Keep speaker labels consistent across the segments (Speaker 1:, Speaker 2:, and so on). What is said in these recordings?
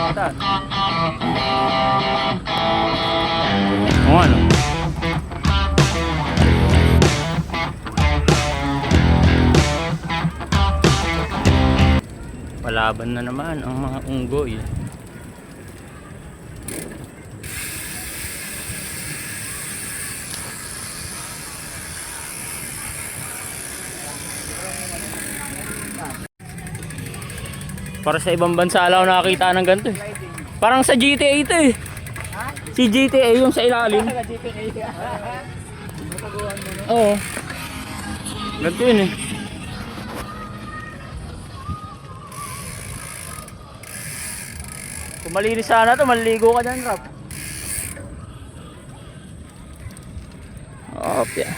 Speaker 1: Ata. O ano? Palaban na naman ang mga unggoy. Para sa ibang bansa lang ako nakakita ng ganito eh. Parang sa GTA ito eh. Si GTA yung sa ilalim. Oo. Ganito yun eh. Kung malinis sana to, maliligo ka dyan, Rap. Oh, yeah.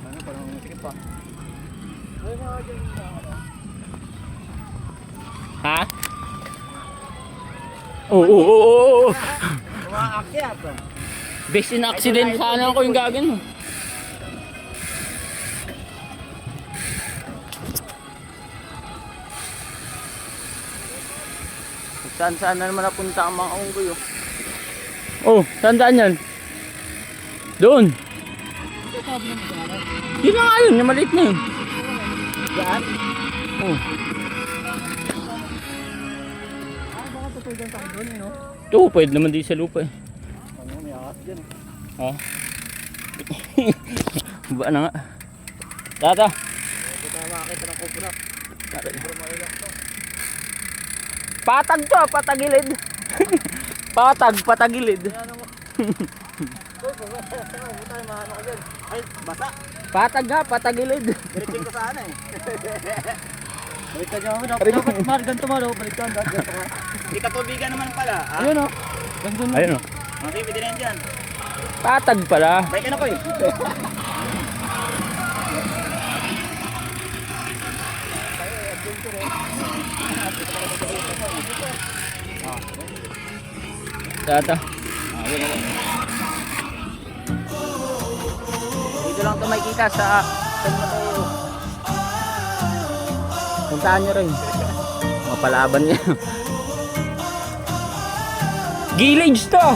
Speaker 1: Ano, parang masikip pa. Ha? Oo.
Speaker 2: Umaakyat.
Speaker 1: Best in accident sana ako yung gagawin mo. Saan na naman napunta ang mga unggoy oh. Oh, saan yan? Doon. Yun na nga yun, yung maliit na yun.
Speaker 2: Yan?
Speaker 1: Oh.
Speaker 2: Baka totoo dyan tayo doon, no?
Speaker 1: Ito, pwede naman di sa lupa eh.
Speaker 2: Ano, may akas dyan.
Speaker 1: Oh. Ba na nga. Tata.
Speaker 2: Hindi tayo makakita ng kubra. Kubra mailak to.
Speaker 1: Patag to, patagilid. Patagilid.
Speaker 2: Ay, basa.
Speaker 1: Patag ha, patagilid.
Speaker 2: Balikin ko sana eh. Balikan niyo ako. Dapat mar, ganito malo. Balikan, ganito ka. Kita tubigan naman pala. Ayun o.
Speaker 1: Ayun o.
Speaker 2: Sige, pwede na yan dyan.
Speaker 1: Patag pala.
Speaker 2: Balikan ako eh.
Speaker 1: Tata. Dito lang ito makikita sa San Mateo. Puntaan nyo rin. Mapalaban niya. Gilage to.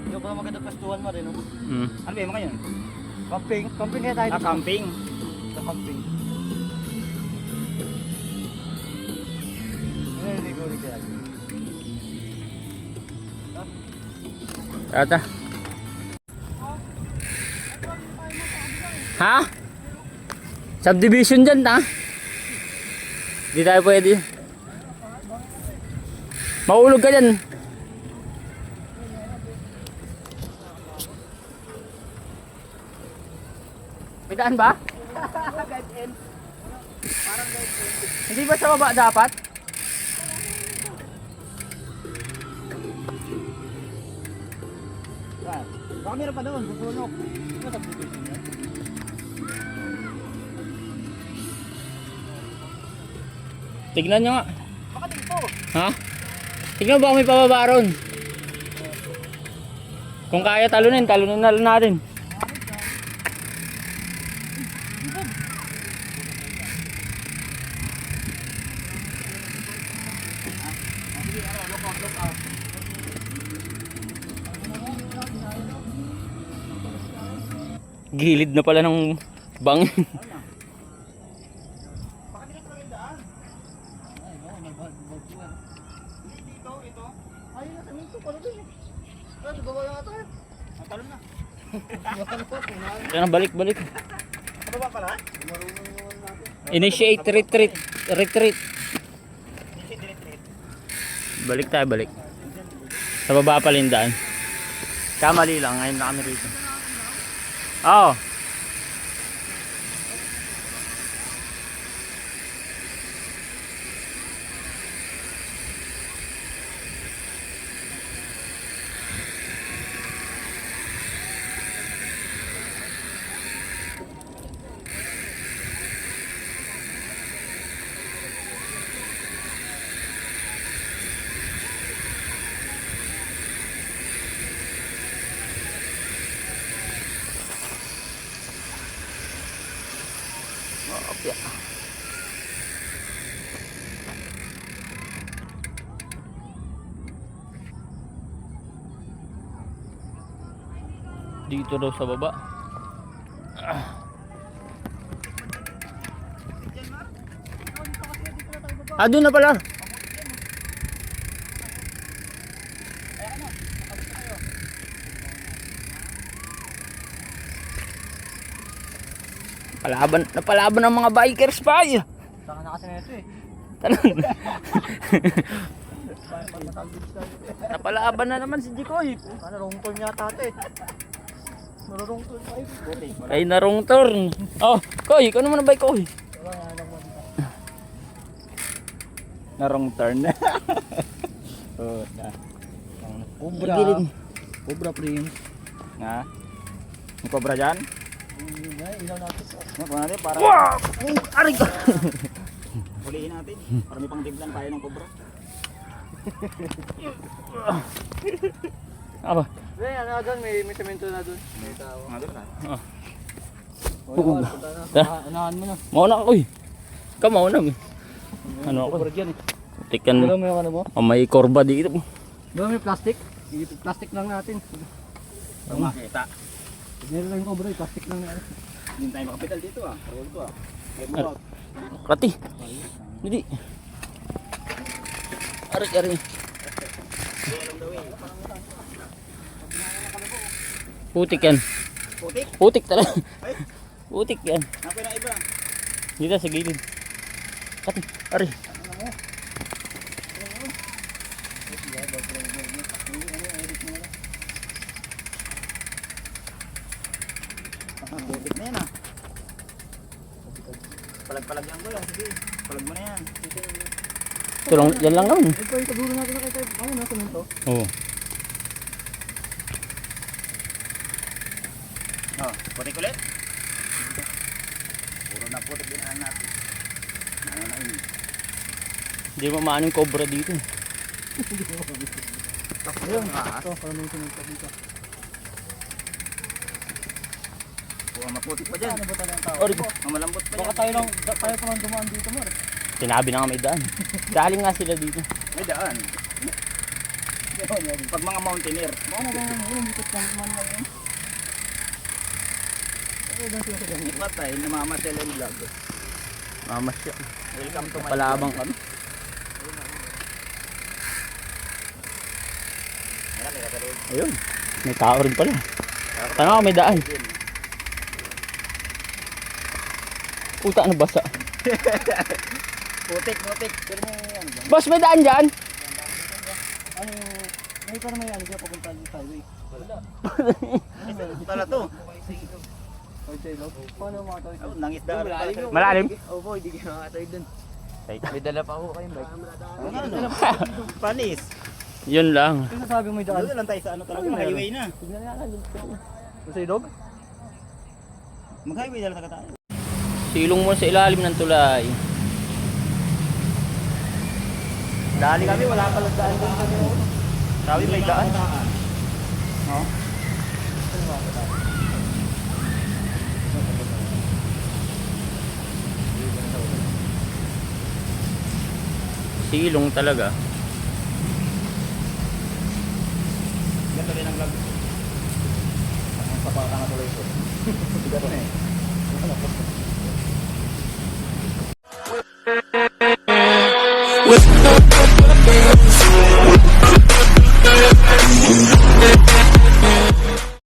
Speaker 2: Yung ba magandang pastuhan mo rin, no?
Speaker 1: Hmm.
Speaker 2: Ano ba yung mga yun? Camping. Camping kaya tayo.
Speaker 1: Camping.
Speaker 2: Sa camping. Hindi ko rin kaya.
Speaker 1: Tata. Ha? Subdivision dyan ta? Di tayo pwede. Maulog ka dyan. May daan ba?
Speaker 2: Guide end. Parang guide end.
Speaker 1: Hindi ba sa baba dapat?
Speaker 2: Baka meron pa doon, susunok. Ito sa subdivision yan.
Speaker 1: Tignan nyo nga.
Speaker 2: Baka dito.
Speaker 1: Ha? Tignan ba kung may pababa ron? Kung kaya talunin na lang natin. Gilid na pala ng bangin. Kaya na balik.
Speaker 2: Ano ba pala?
Speaker 1: Initiate retreat. Balik. Sa baba pala yung daan. Kamali lang, ngayon na kami rito. Oo. Yeah. Dito daw sa baba. Doon na pala. Napalaban ng mga bikers pa.
Speaker 2: Saka na kasi nito eh.
Speaker 1: Napalaban na naman si Jikoy.
Speaker 2: Ano, wrong turn yata ito eh. Narong turn pa eh.
Speaker 1: Ay, narong turn. Oh, Koy, ikaw naman ang bike, Koy. Narong turn. Oh, na.
Speaker 2: Cobra.
Speaker 1: Gilid.
Speaker 2: Cobra Prince.
Speaker 1: Nga. May cobra dyan?
Speaker 2: Ilaw natin.
Speaker 3: Ano natin para
Speaker 1: Wow! Aray ka!
Speaker 3: hulihin natin. Para may pangtiglan tayo ng kobra.
Speaker 1: Aba.
Speaker 2: May ano doon, may semento na doon. May tao.
Speaker 3: Mga doon na.
Speaker 2: Unahan mo na.
Speaker 1: Mauna ka, Koy. Ikaw mauna. Ano ako?
Speaker 2: Cobra dyan eh.
Speaker 1: Tikan
Speaker 2: Alam mo yung ano mo?
Speaker 1: may korba dito.
Speaker 2: Doon may plastic. Plastic lang natin.
Speaker 3: Para makita.
Speaker 2: Meron lang yung cobra, plastic lang natin.
Speaker 3: Hindi tayo makapital dito ah. Roll ko ah. Get mo out.
Speaker 1: Kati. Hindi. Aray. Putik yan.
Speaker 3: Putik.
Speaker 1: Putik talaga.
Speaker 3: Ay.
Speaker 1: Putik yan.
Speaker 3: Nakoy na iba.
Speaker 1: Dito sa gilid. Kati. Aray.
Speaker 3: Putik na yan ah. Palag-palagyan ko lang. Sige. Palag mo na yan.
Speaker 1: Ito lang, yan lang naman.
Speaker 2: Ito yung kaduro natin na kayo. Ano na semento?
Speaker 1: Oo.
Speaker 3: Oh, putik ulit. Puro na putik din ang natin. Ano na yun.
Speaker 1: Hindi mo maanong cobra dito.
Speaker 2: Ayun. Ito, parang may semento dito.
Speaker 3: Puro maputik pa dyan.
Speaker 2: Ano ba talagang tao?
Speaker 1: Aray ko.
Speaker 3: Mamalambot pa
Speaker 2: Baka
Speaker 3: dyan.
Speaker 2: tayo pa lang dumaan dito mo.
Speaker 1: Sinabi na nga may daan. Galing nga sila dito.
Speaker 3: May daan. Pag mga mountaineer.
Speaker 2: Baka na ganyan yun, dito lang man lang yun.
Speaker 3: Ipat tayo. Namamasel and vlog.
Speaker 1: Mamas siya.
Speaker 3: Welcome to my
Speaker 1: Palabang kami.
Speaker 3: Ayan, may kasalod.
Speaker 1: Ayun. May tao rin pala. Tama may daan. Puta, ano basa?
Speaker 3: Putik. Pero may ano dyan.
Speaker 1: Boss, may daan dyan?
Speaker 2: Ano, may parang may ano dyan papunta dito highway. Wala.
Speaker 3: Tala to.
Speaker 2: Ay, sa ilaw. Paano mga tawid?
Speaker 3: Oh, nangisdaan.
Speaker 1: Malalim?
Speaker 2: Opo, hindi ka makatawid dun. May dala pa ako kayong bike.
Speaker 3: Ano? Panis.
Speaker 1: Yun lang.
Speaker 2: Yung nasabi mo may daan.
Speaker 3: Doon lang tayo sa ano talaga, highway na.
Speaker 2: Tignan nga lang. Sa ilog?
Speaker 3: Mag-highway na lang tayo.
Speaker 1: Silong mo sa ilalim ng tulay. Dali kami, wala palang daan doon kami. Sabi may daan. No? Silong talaga.
Speaker 3: Ganito rin ang vlog. Ang sapaka na tuloy ko. Bigat na eh.